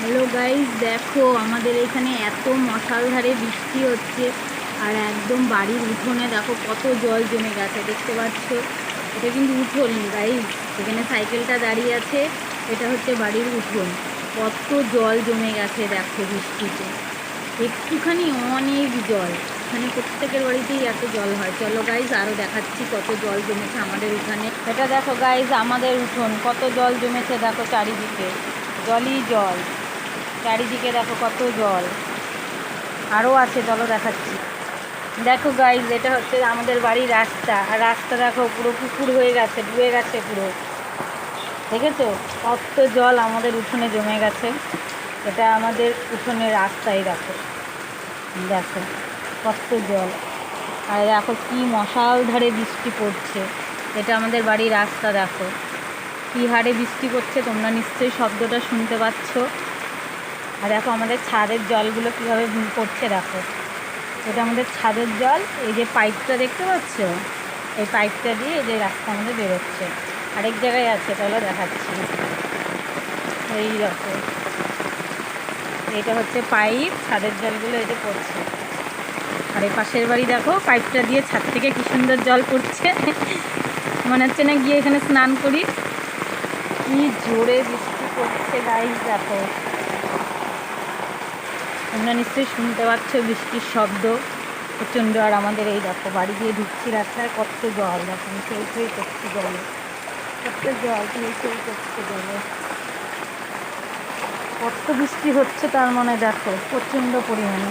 Hello guys, দেখো আমাদের এখানে এত মশালধারে বৃষ্টি হচ্ছে। আর একদম বাড়ির উঠোনে দেখো কত জল জমে গেছে, দেখতে পাচ্ছ। এটা কিন্তু উঠোন গাইস, এখানে সাইকেলটা দাঁড়িয়ে আছে। এটা হচ্ছে বাড়ির উঠোন। কত জল জমে গেছে দেখো বৃষ্টিতে, একটুখানি অনেক জল। এখানে প্রত্যেকের বাড়িতেই এত জল হয়। চলো গাইজ আরও দেখাচ্ছি কত জল জমেছে আমাদের উঠানে। এটা দেখো গাইজ আমাদের উঠোন, কত জল জমেছে দেখো, চারিদিকে জলই জল। চারিদিকে দেখো কত জল, আরও আছে, চলো দেখাচ্ছি। দেখো গাইজ এটা হচ্ছে আমাদের বাড়ির রাস্তা, আর রাস্তা দেখো পুরো পুকুর হয়ে গেছে, ডুবে গেছে পুরো। দেখেছো কত জল আমাদের উঠোনে জমে গেছে। এটা আমাদের উঠোনের রাস্তায় দেখো, দেখো কত জল। আর দেখো কি মশাল ধারে বৃষ্টি পড়ছে। এটা আমাদের বাড়ির রাস্তা, দেখো কী হারে বৃষ্টি পড়ছে, তোমরা নিশ্চয়ই শব্দটা শুনতে পাচ্ছ। আর দেখো আমাদের ছাদের জলগুলো কীভাবে পড়ছে দেখো। এটা আমাদের ছাদের জল, এই যে পাইপটা দেখতে পাচ্ছ, এই পাইপটা দিয়ে এই যে রাস্তা আমাদের বেরোচ্ছে। আরেক জায়গায় আছে, চলো দেখাচ্ছি। এই দেখো, এটা হচ্ছে পাইপ, ছাদের জলগুলো এই যে পড়ছে। আর এই পাশের বাড়ি দেখো, পাইপটা দিয়ে ছাদ থেকে কী সুন্দর জল পড়ছে, মনে হচ্ছে না গিয়ে এখানে স্নান করি। কি জোরে বৃষ্টি পড়ছে গাইস দেখো, তোমরা নিশ্চয়ই শুনতে পাচ্ছ বৃষ্টির শব্দ প্রচণ্ড। আর আমাদের এই দেখো বাড়ি দিয়ে ঢুকছি রাস্তায়, কত জল দেখো, সেই করছে জলে, কত জল সেই করছে জলে। কত বৃষ্টি হচ্ছে তার মানে দেখো, প্রচণ্ড পরিমাণে।